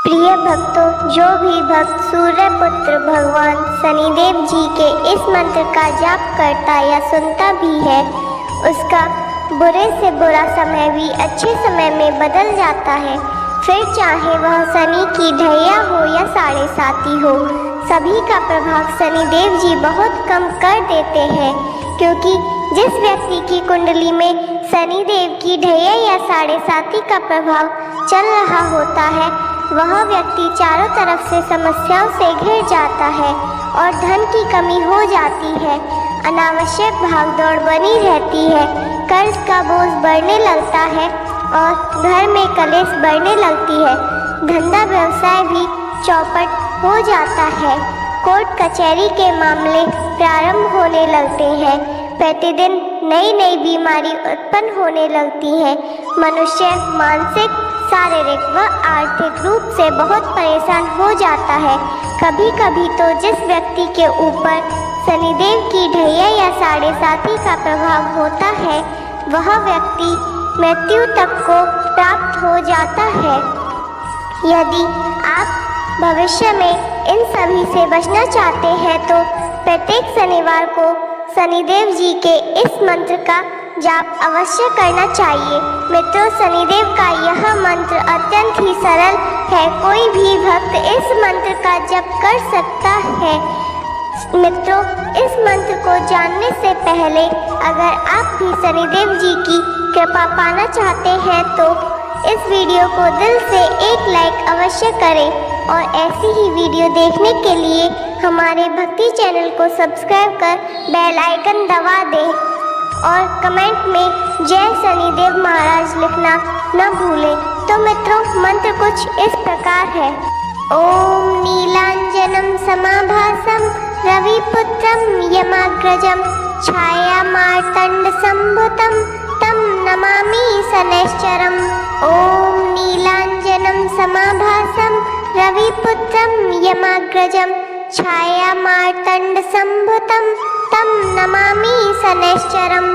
प्रिय भक्तों, जो भी भक्त सूर्य पुत्र भगवान शनिदेव जी के इस मंत्र का जाप करता या सुनता भी है, उसका बुरे से बुरा समय भी अच्छे समय में बदल जाता है। फिर चाहे वह शनि की ढैया हो या साढ़े साती हो, सभी का प्रभाव शनिदेव जी बहुत कम कर देते हैं। क्योंकि जिस व्यक्ति की कुंडली में शनिदेव की ढैया या साढ़े साती का प्रभाव चल रहा होता है, वह व्यक्ति चारों तरफ से समस्याओं से घिर जाता है और धन की कमी हो जाती है। अनावश्यक भागदौड़ बनी रहती है, कर्ज का बोझ बढ़ने लगता है और घर में कलेश बढ़ने लगती है। धंधा व्यवसाय भी चौपट हो जाता है। कोर्ट कचहरी के मामले प्रारंभ होने लगते हैं। प्रतिदिन नई नई बीमारी उत्पन्न होने लगती है। मनुष्य मानसिक, शारीरिक व आर्थिक रूप से बहुत परेशान हो जाता है। कभी कभी तो जिस व्यक्ति के ऊपर शनिदेव की ढैया या साढ़े साती का प्रभाव होता है, वह व्यक्ति मृत्यु तक को प्राप्त हो जाता है। यदि आप भविष्य में इन सभी से बचना चाहते हैं तो प्रत्येक शनिवार को शनिदेव जी के इस मंत्र का जाप अवश्य करना चाहिए। मित्रों, शनिदेव का यह मंत्र अत्यंत ही सरल है। कोई भी भक्त इस मंत्र का जप कर सकता है। मित्रों, इस मंत्र को जानने से पहले अगर आप भी शनिदेव जी की कृपा पाना चाहते हैं तो इस वीडियो को दिल से एक लाइक अवश्य करें और ऐसी ही वीडियो देखने के लिए हमारे भक्ति चैनल को सब्सक्राइब कर बेल आइकन दबा दें और कमेंट में जय शनिदेव महाराज लिखना न भूलें। तो मित्रों, मंत्र कुछ इस प्रकार है। ओम नीलांजनम समाभासम रविपुत्रम यमाग्रजम छायामार्तंड संभुतम तम नमामि शनैश्चरम। ओम नीलांजनम समाभासम रविपुत्रम यमाग्रजम छायामार्तंड संभुतम तम नमामि शनैश्चरम।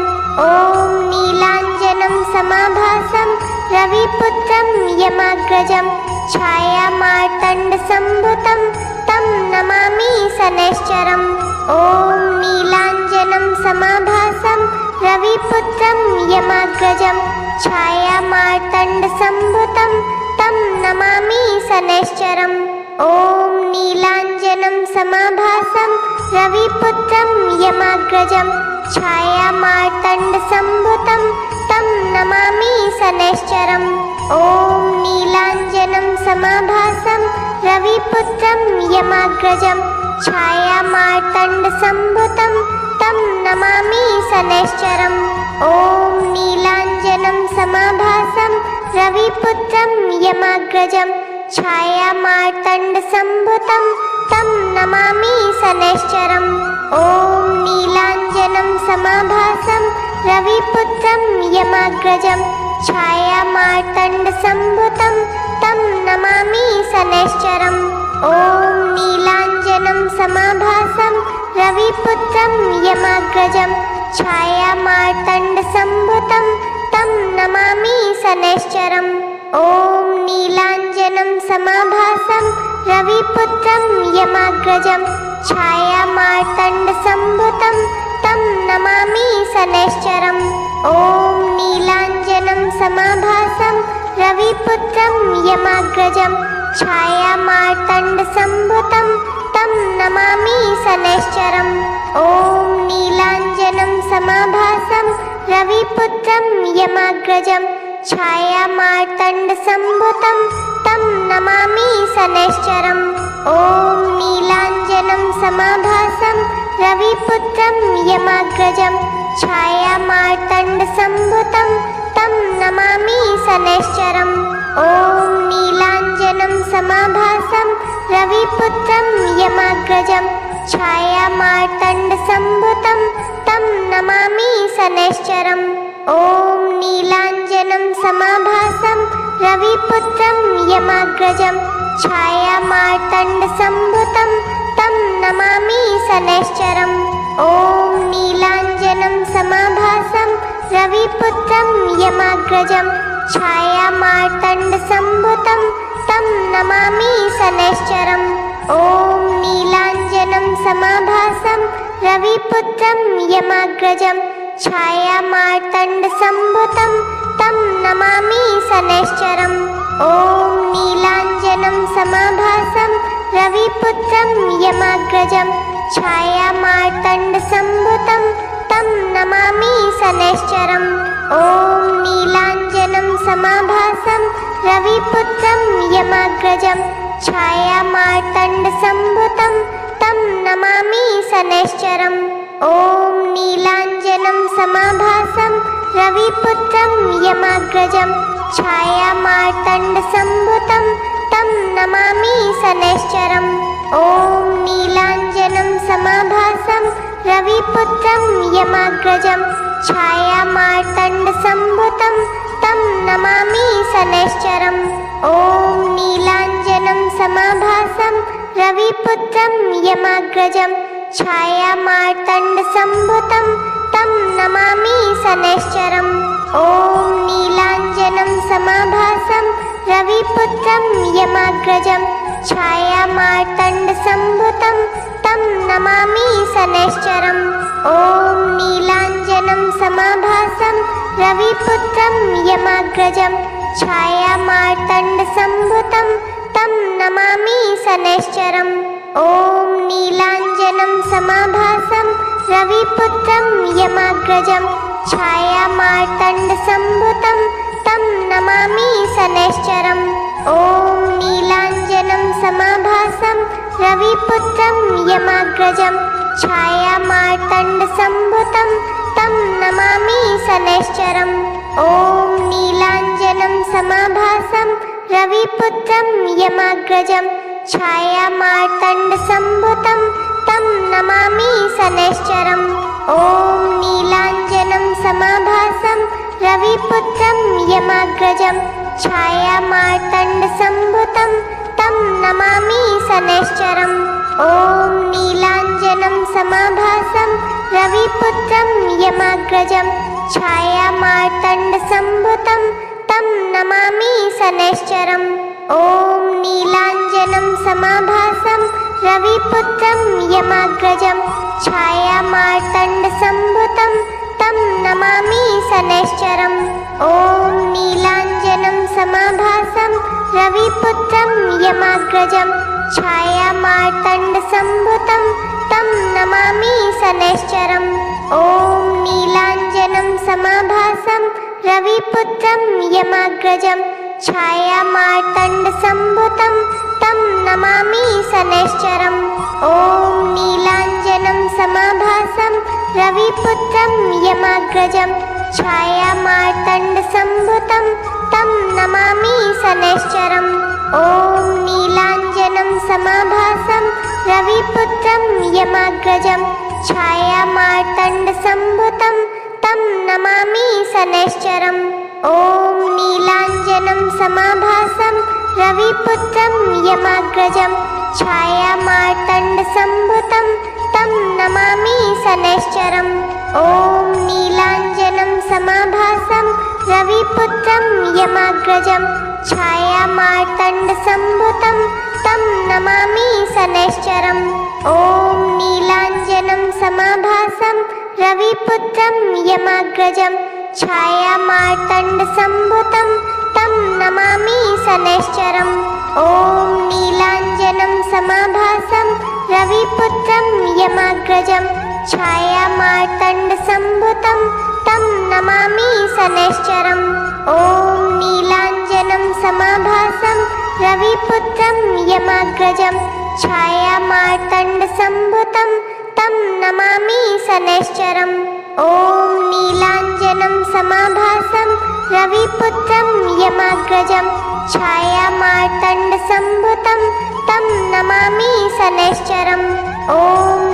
ओम नीलांजनम समाभासम रविपुत्रम यमाग्रजम छायामार्तंड संभुतम तम नमामि शनैश्चरम। ओम नीलांजनम समाभासम रविपुत्रम यमाग्रजम छायामार्तंड संभुतम तम नमामि शनैश्चरम। ओम नीलांजनम समाभासम रविपुत्रम यमाग्रजम छायामार्तंड संभुतम तम नमामि शनैश्चरम। ओम नीलांजनम समाभासम रविपुत्रम यमाग्रजम छायामार्तंड संभुतम तम नमामि शनैश्चरम। ओम नीलांजनम समाभासम रविपुत्रम यमाग्रजम छायामार्तंड संभुतम तम नमामि शनैश्चरम। ओम नीलांजनम समाभासम रविपुत्रम यमाग्रजम छायामार्तंड संभुतम तम नमामि शनैश्चरम। ओम नीलांजनम समाभासम रविपुत्रम यमाग्रजम छायामार्तंड संभुतम तम नमामि शनैश्चरम। ओम नीलांजनम समाभासम रविपुत्रम यमाग्रजम छायामार्तंड संभुतम तम नमामि शनैश्चरम। ओम नीलांजनम समाभासम रविपुत्रम यमाग्रजम छायामार्तंड संभुतम तम नमामि शनैश्चरम। ओम नीलांजनम समाभासम रविपुत्रम यमाग्रजम छायामार्तंड संभुतम तम नमामि शनैश्चरम। ओम नीलांजनम समाभासम रविपुत्रम यमाग्रजम छायामार्तंड संभुतम तम नमामि शनैश्चरम। ओम नीलांजनम समाभासम रविपुत्रम यमाग्रजम छायामार्तंड संभुतम तम नमामि शनैश्चरम। ओम नीलांजनम समाभासम रविपुत्रम यमाग्रजम छायामार्तंड संभुतम तम नमामि शनैश्चरम। ओम नीलांजनम समाभासम रविपुत्रम यमाग्रजम छायामार्तंड संभुतम तं नमामि शनैश्चरम्। ॐ नीलाञ्जनं समाभासं रविपुत्रं यमाग्रजं छायामार्तण्डसम्भुतं तं नमामि शनैश्चरम्। ॐ नीलाञ्जनं समाभासं रविपुत्रं यमाग्रजं छायामार्तण्डसम्भुतं तं नमामि शनैश्चरम्। ॐ नीलाञ्जनं समाभासं रविपुत्रं यमाग्रजं छायामार्तण्डसम्भुतं तं नमामि शनैश्चरम्। ॐ नीलाञ्जनं समाभासं रविपुत्रं यमाग्रजं छायामार्तण्डसम्भुतं तं नमामि शनैश्चरम्। ॐ नीलाञ्जनं समाभासं रविपुत्रं यमाग्रजं छायामार्तण्डसम्भुतं तं नमामि शनैश्चरम्। ॐ नीलाञ्जनं समाभासं रविपुत्रं यमाग्रजं छायामार्तण्डसम्भुतं तं नमामि शनैश्चरम्। ॐ नीलाञ्जनं समाभासं रविपुत्रं यमाग्रजं छायामार्तण्डसम्भुतं तं नमामि शनैश्चरम्। ॐ नीलाञ्जनं समाभासं रविपुत्रं यमाग्रजं छायामार्तण्डसम्भुतं तं नमामि शनैश्चरम्। ॐ नीलाञ्जनं समाभासं रविपुत्रं यमाग्रजं छायामार्तण्डसम्भुतं तं नमामि शनैश्चरम्। ॐ नीलाञ्जनं समाभासं रविपुत्रं यमाग्रजं छायामार्तण्डसम्भुतं तं नमामि शनैश्चरम्। ॐ नीलाञ्जनं समाभासं रविपुत्रं यमाग्रजं छायामार्तण्डसम्भुतं तं नमामि शनैश्चरम्। ॐ नीलाञ्जनं समाभासं रविपुत्रं यमाग्रजं छायामार्तण्डसम्भुतं तं नमामि शनैश्चरम्। ॐ नीलाञ्जनं समाभासं रविपुत्रं यमाग्रजं छायामार्तण्डसम्भुतं तं नमामि शनैश्चरम्। ॐ नीलाञ्जनं समाभासं रविपुत्रं यमाग्रजं छायामार्तण्डसम्भुतं तं नमामि शनैश्चरम्। ॐ नीलाञ्जनं समाभासं रविपुत्रं यमाग्रजं छायामार्तण्डसम्भुतं तं नमामि शनैश्चरम्। ॐ नीलाञ्जनं समाभासं रविपुत्रं यमाग्रजं छायामार्तण्डसम्भुतं तं नमामि शनैश्चरम्। ॐ नीलाञ्जनं समाभासं रविपुत्रं यमाग्रजं छायामार्तण्डसम्भुतं तं नमामि शनैश्चरम्। ॐ नीलाञ्जनं समाभासं रविपुत्रं यमाग्रजं छायामार्तण्डसम्भुतं तं नमामि शनैश्चरम्। ॐ नीलाञ्जनं समाभासं रविपुत्रं यमाग्रजं छायामार्तण्डसम्भुतं तं नमामि शनैश्चरम्। ॐ नीलाञ्जनं समाभासं रविपुत्रं यमाग्रजं छायामार्तण्डसम्भुतं तं नमामि शनैश्चरम्। ॐ नीलाञ्जनं समाभासं रविपुत्रं यमाग्रजं छायामार्तण्डसम्भुतं तं नमामि शनैश्चरम्। ॐ नीलाञ्जनं समाभासं रविपुत्रं यमाग्रजं छायामार्तण्डसम्भुतं तं नमामि शनैश्चरम्। ॐ नीलाञ्जनं समाभासं रविपुत्रं यमाग्रजं छायामार्तण्डसम्भुतं तं नमामि शनैश्चरम्। ॐ नीलाञ्जनं समाभासं रविपुत्रं यमाग्रजं छायामार्तण्डसम्भुतं तं नमामि शनैश्चरम्। ॐ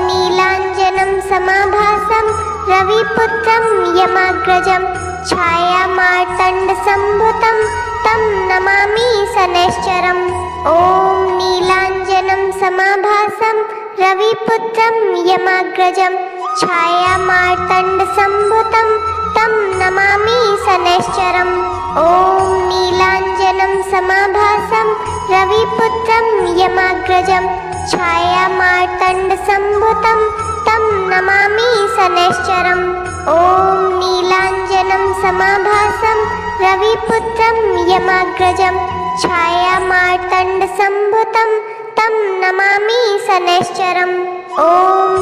नीलाञ्जनं समाभासं रविपुत्रं यमाग्रजं छायामार्तण्डसम्भुतं तं नमामि शनैश्चरम्। ॐ नीलाञ्जनं समाभासं रविपुत्रं यमाग्रजं छायामार्तण्डसम्भुतं तं तं नमामि शनैश्चरम् ॐ नीलाञ्जनं समाभासं रविपुत्रं यमाग्रजं छायामार्तण्डसम्भुतं तं नमामि शनैश्चरम् ॐ नीलाञ्जनं समाभासं रविपुत्रं यमाग्रजं छायामार्तण्डसम्भुतं तं नमामि शनैश्चरम् ॐ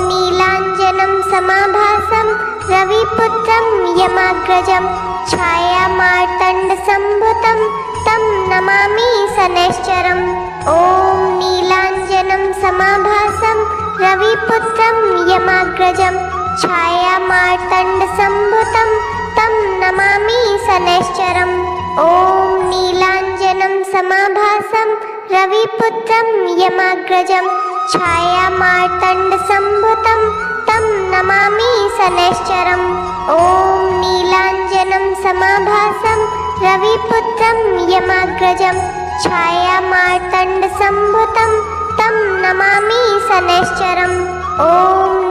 नीलाञ्जनं समाभासं रविपुत्रं यमाग्रजं छायामार्तण्डसम्भुतं तं नमामि शनैश्चरम् ॐ नीलाञ्जनं समाभासं रविपुत्रं यमाग्रजं छायामार्तण्डसम्भुतं तं नमामि शनैश्चरम् ॐ नीलाञ्जनं समाभासं रविपुत्रं यमाग्रजं छायामार्तण्डसम्भुतं तं नमामि शनैश्चरम् ॐ नीलाञ्जनं समाभासं रविपुत्रं यमाग्रजं छायामार्तण्डसम्भुतं तं नमामि शनैश्चरम् ॐ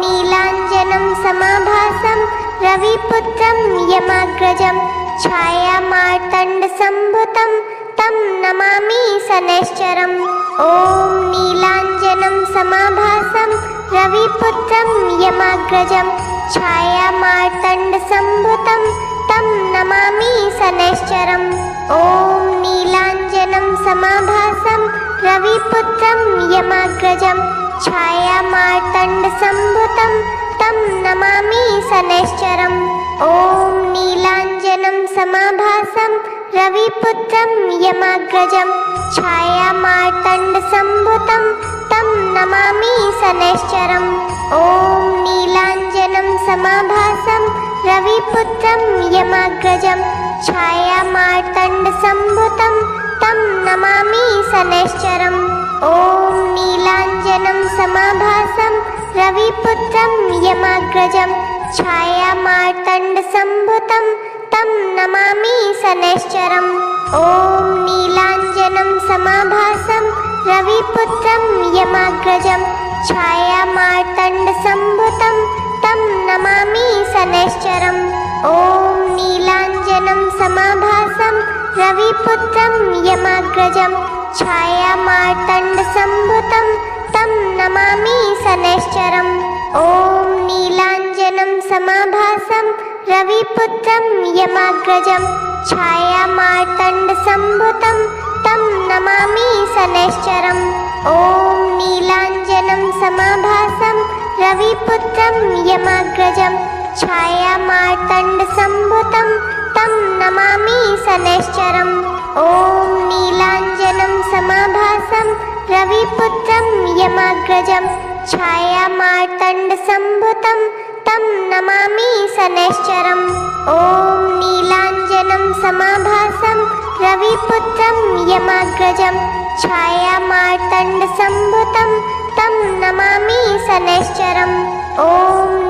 नीलाञ्जनं समाभासं रविपुत्रं यमाग्रजं छायामार्तण्डसम्भुतं तं नमामि शनैश्चरम् ॐ नीलाञ्जनं समाभासं रविपुत्रं यमाग्रजं छायामार्तण्डसम्भुतं तं नमामि शनैश्चरम् ॐ नीलाञ्जनं समाभासं रविपुत्रं यमाग्रजं छायामार्तण्डसम्भुतं तं नमामि शनैश्चरम् ॐ नीलाञ्जनं समाभासं रविपुत्रं यमाग्रजं छायामार्तण्डसम्भुतं तं नमामि शनैश्चरम् ॐ नीलाञ्जनं समाभासं रविपुत्रं यमाग्रजं छायामार्तण्डसम्भुतं तं नमामि शनैश्चरम् ॐ नीलाञ्जनं समाभासं रविपुत्रं यमाग्रजं छायामार्तण्डसम्भुतं तं नमामि शनैश्चरम् ॐ नीलाञ्जनं समाभासं रविपुत्रं यमाग्रजं छायामार्तण्डसम्भुतं तं नमामि शनैश्चरम् ॐ नीलाञ्जनं समाभासं रविपुत्रं यमाग्रजं छायामार्तण्डसम्भुतं तं नमामि शनैश्चरम् ॐ नीलाञ्जनं समाभासं रविपुत्रं यमाग्रजं छायामार्तण्डसम्भुतं तं नमामि शनैश्चरम् ॐ नीलाञ्जनं समाभासं रविपुत्रं यमाग्रजं छायामार्तण्डसम्भुतं तं नमामि शनैश्चरम् ॐ नीलाञ्जनं समाभासं रविपुत्रं यमाग्रजं छायामार्तण्डसम्भुतं तं नमामि शनैश्चरम् ॐ नीलाञ्जनं समाभासं रविपुत्रं यमाग्रजं छायामार्तण्डसम्भुतं तं नमामि शनैश्चरम् ॐ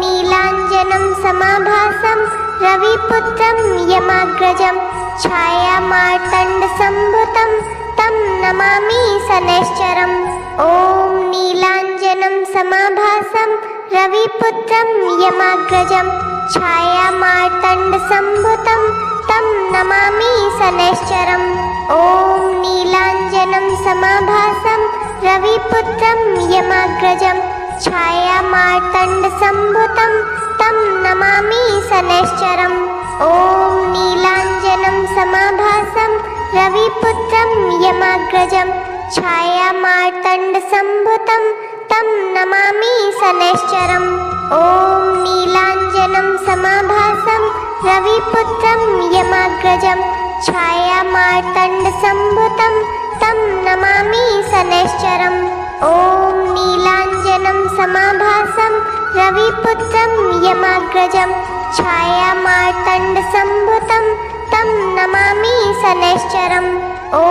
नीलाञ्जनं समाभासं रविपुत्रं यमाग्रजं छायामार्तण्डसम्भुतं तं नमामि शनैश्चरम् ॐ नीलाञ्जनं समाभासं रविपुत्रं यमाग्रजं छायामार्तण्डसम्भुतं तं नमामि शनैश्चरम् ॐ नीलाञ्जनं समाभासं रविपुत्रं यमाग्रजं छायामार्तण्डसम्भुतं तं नमामि शनैश्चरम् ॐ नीलाञ्जनं समाभासं रविपुत्रं यमाग्रजं छायामार्तण्डसम्भुतं तं नमामि शनैश्चरम् ॐ नीलाञ्जनं समाभासं रविपुत्रं यमाग्रजं छायामार्तण्डसम्भुतं तं नमामि शनैश्चरम् ॐ नीलाञ्जनं समाभासं रविपुत्रं यमाग्रजं छायामार्तण्डसम्भुतं तं नमामि शनैश्चरम् ॐ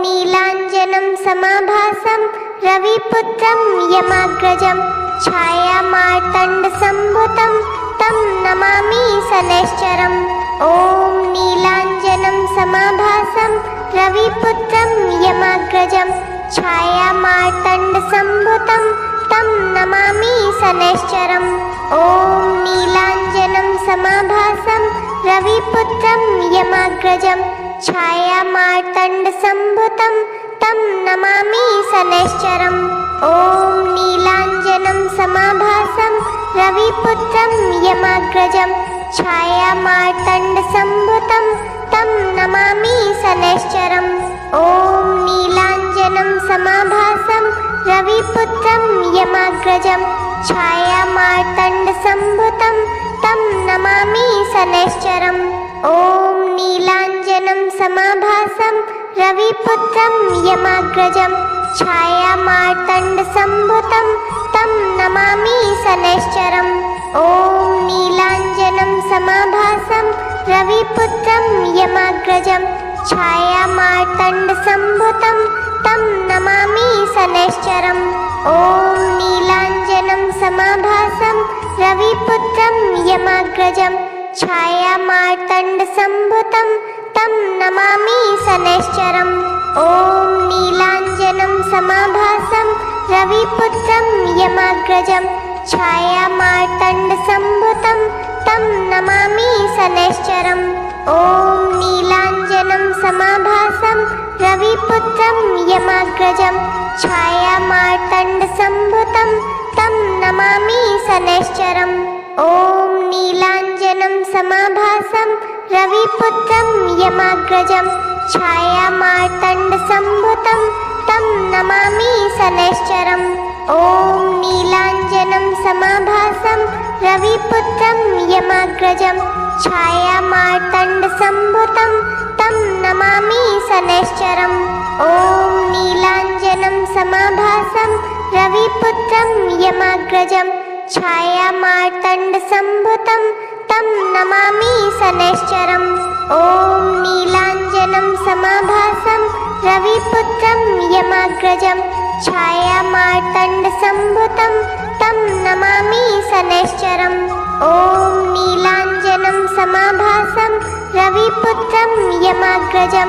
नीलाञ्जनं समाभासं रविपुत्रं यमाग्रजं छायामार्तण्डसम्भुतं तं नमामि शनैश्चरम् ॐ नीलाञ्जनं समाभासं रविपुत्रं यमाग्रजं छायामार्तण्डसम्भुतं तं नमामि शनैश्चरम् ॐ नीलाञ्जनं समाभासं रविपुत्रं यमाग्रजं छायामार्तण्डसम्भुतं तं नमामि शनैश्चरम्। ॐ नीलाञ्जनं समाभासं रविपुत्रं यमाग्रजं छायामार्तण्डसम्भुतं तं नमामि शनैश्चरम्। ॐ नीलाञ्जनं समाभासं रविपुत्रं यमाग्रजं छायामार्तण्डसम्भुतं तं नमामि शनैश्चरम्। ॐ नीलाञ्जनं समाभासं रविपुत्रं यमाग्रजं छायामार्तण्डसम्भुतं तं नमामि शनैश्चरम्। ॐ नीलाञ्जनं समाभासं रविपुत्रं यमाग्रजं छायामार्तण्डसम्भुतं तं नमामि शनैश्चरम्। ॐ नीलाञ्जनं समाभासं रविपुत्रं यमाग्रजं छायामार्तण्डसम्भुतं तं नमामि शनैश्चरम्। ॐ नीलाञ्जनं समाभासं रविपुत्रं यमाग्रजं छायामार्तण्डसम्भुतं तं नमामि शनैश्चरम्। ॐ नीलाञ्जनं समाभासं रविपुत्रं यमाग्रजं छायामार्तण्डसम्भुतं तं नमामि शनैश्चरम्। ॐ नीलाञ्जनं समाभासं रविपुत्रं यमाग्रजं छायामार्तण्डसम्भुतं तं नमामि शनैश्चरम्। ॐ नीलाञ्जनं समाभासं रविपुत्रं यमाग्रजं छायामार्तण्डसम्भुतं तं नमामि शनैश्चरम्। ॐ नीलाञ्जनं समाभासं रविपुत्रं यमाग्रजं छायामार्तण्डसम्भुतं तं नमामि शनैश्चरम्। ॐ नीलाञ्जनं समाभासं रविपुत्रं यमाग्रजं छायामार्तण्डसम्भुतं तं नमामि शनैश्चरम्। ॐ नीलाञ्जनं समाभासं रविपुत्रं यमाग्रजं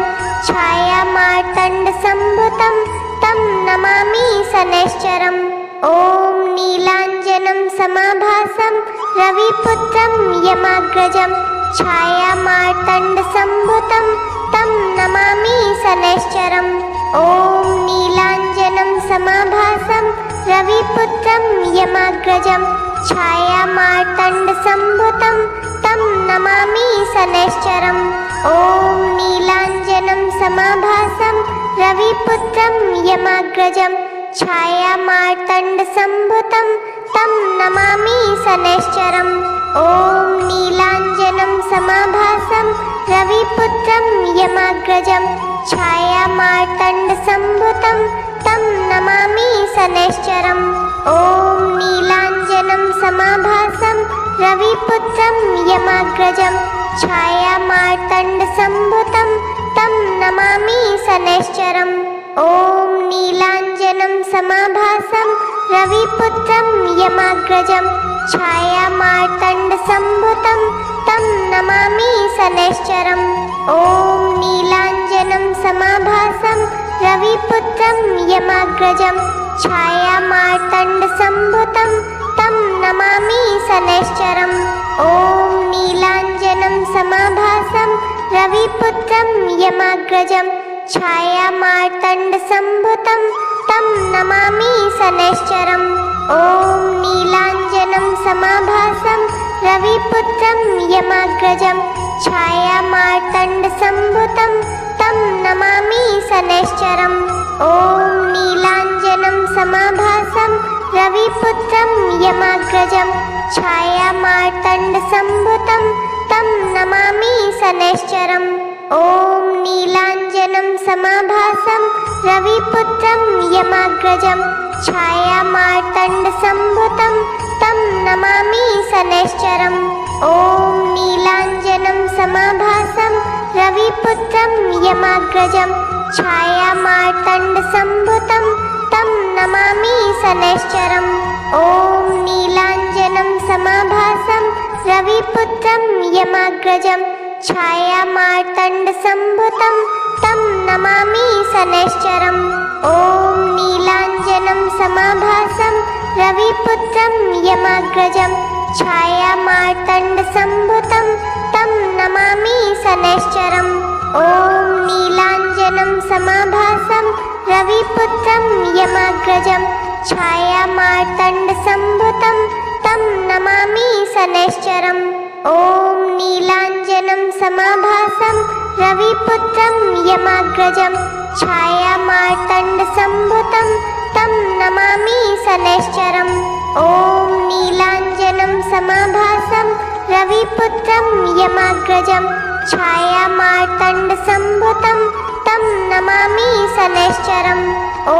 छायामार्तण्डसम्भुतं तं नमामि शनैश्चरम्। ॐ नीलाञ्जनं समाभासं रविपुत्रं यमाग्रजं छायामार्तण्डसम्भुतं तं नमामि शनैश्चरम्। ॐ नीलाञ्जनं समाभासं रविपुत्रं यमाग्रजं छायामार्तण्डसम्भुतं तं नमामि शनैश्चरम्। ॐ नीलाञ्जनं समाभासं रविपुत्रं यमाग्रजं छायामार्तण्डसम्भुतं तं नमामि शनैश्चरम्। ॐ नीलाञ्जनं समाभासं रविपुत्रं यमाग्रजं छायामार्तण्डसम्भुतं तं नमामि शनैश्चरम्। ॐ नीलाञ्जनं समाभासं रविपुत्रं यमाग्रजं छायामार्तण्डसम्भुतं तं नमामि शनैश्चरम्। ॐ नीलाञ्जनं समाभासं रविपुत्रं यमाग्रजं छायामार्तण्डसम्भुतं तं नमामि शनैश्चरम्। ॐ नीलाञ्जनं समाभासं रविपुत्रं यमाग्रजं छायामार्तण्डसम्भुतं तं नमामि शनैश्चरम्। ॐ नीलाञ्जनं समाभासं रविपुत्रं यमाग्रजं छायामार्तण्डसम्भुतं तं नमामि शनैश्चरम्। ॐ नीलाञ्जनं समाभासं रविपुत्रं यमाग्रजं छायामार्तण्डसम्भुतं तं नमामि शनैश्चरम्। ॐ नीलाञ्जनं समाभासं रविपुत्रं यमाग्रजं छायामार्तण्डसम्भुतं तं नमामि शनैश्चरम्। ॐ नीलाञ्जनं समाभासं रविपुत्रं यमाग्रजं छायामार्तण्डसम्भुतं तं नमामि शनैश्चरम्। ॐ नीलाञ्जनं समाभासं रविपुत्रं यमाग्रजं छायामार्तण्डसम्भुतं तं नमामि शनैश्चरम्। ॐ नीलाञ्जनं समाभासं रविपुत्रं यमाग्रजं छायामार्तण्डसम्भुतं तं नमामि शनैश्चरम्। ॐ नीलाञ्जनं समाभासं रविपुत्रं यमाग्रजं छायामार्तण्डसम्भुतं तं नमामि शनैश्चरम् ॐ नीलाञ्जनं समाभासं रविपुत्रं यमाग्रजं छायामार्तण्डसम्भुतं तं नमामि शनैश्चरम् ॐ नीलाञ्जनं समाभासं रविपुत्रं यमाग्रजं छायामार्तण्डसम्भुतं तं नमामि शनैश्चरम् ॐ नीलाञ्जनं समाभासं रविपुत्रं यमाग्रजं छायामार्तण्डसम्भुतं तं नमामि शनैश्चरम् ॐ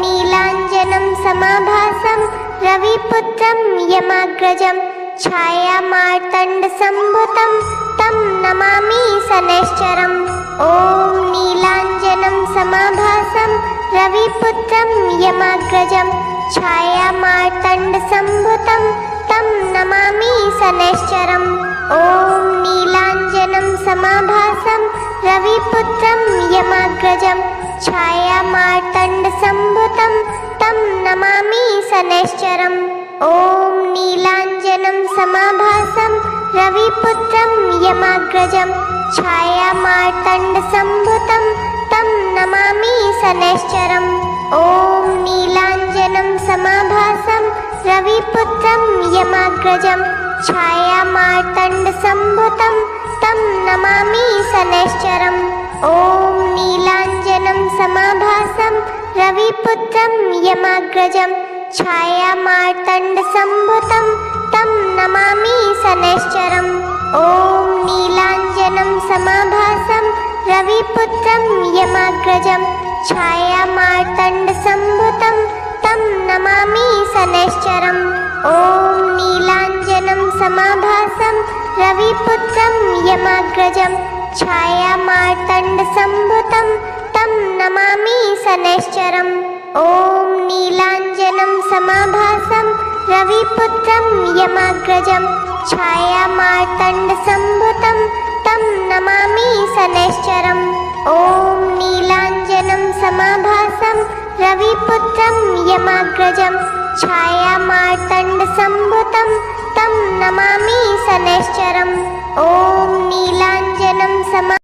नीलाञ्जनं समाभासं रविपुत्रं यमाग्रजं छायामार्तण्डसम्भुतं तं नमामि शनैश्चरम् ॐ नीलाञ्जनं समाभासं रविपुत्रं यमाग्रजं छायामार्तण्डसम्भुतं तं नमामि शनैश्चरम् ॐ नीलाञ्जनं समाभासं रविपुत्रं यमाग्रजं छायामार्तण्डसम्भुतं तं नमामि शनैश्चरम् ॐ नीलाञ्जनं समाभासं रविपुत्रं यमाग्रजं छायामार्तण्डसम्भुतं तं नमामि शनैश्चरम् ॐ नीलाञ्जनं समाभासं रविपुत्रं यमाग्रजं छायामार्तण्डसम्भुतं तं नमामि शनैश्चरम् ॐ नीलाञ्जनं समाभासं रविपुत्रं यमाग्रजं छायामार्तण्डसम्भुतं तं नमामि शनैश्चरम् ॐ नीलाञ्जनं समाभासं रविपुत्रं यमाग्रजं छायामार्तण्डसम्भुतं तं नमामि शनैश्चरम् ॐ नीलाञ्जनं समाभासं रविपुत्रं यमाग्रजं छायामार्तण्डसम्भुतं तं नमामि शनैश्चरम् ॐ नीलाञ्जनं समाभासं रविपुत्रं यमाग्रजं छायामार्तण्डसम्भुतं तं नमामि शनैश्चरम् ॐ नीलाञ्जनं समाभासं रविपुत्रं यमाग्रजं छायामार्तण्डसम्भुतं तं नमामि शनैश्चरम् ॐ नीलाञ्जनं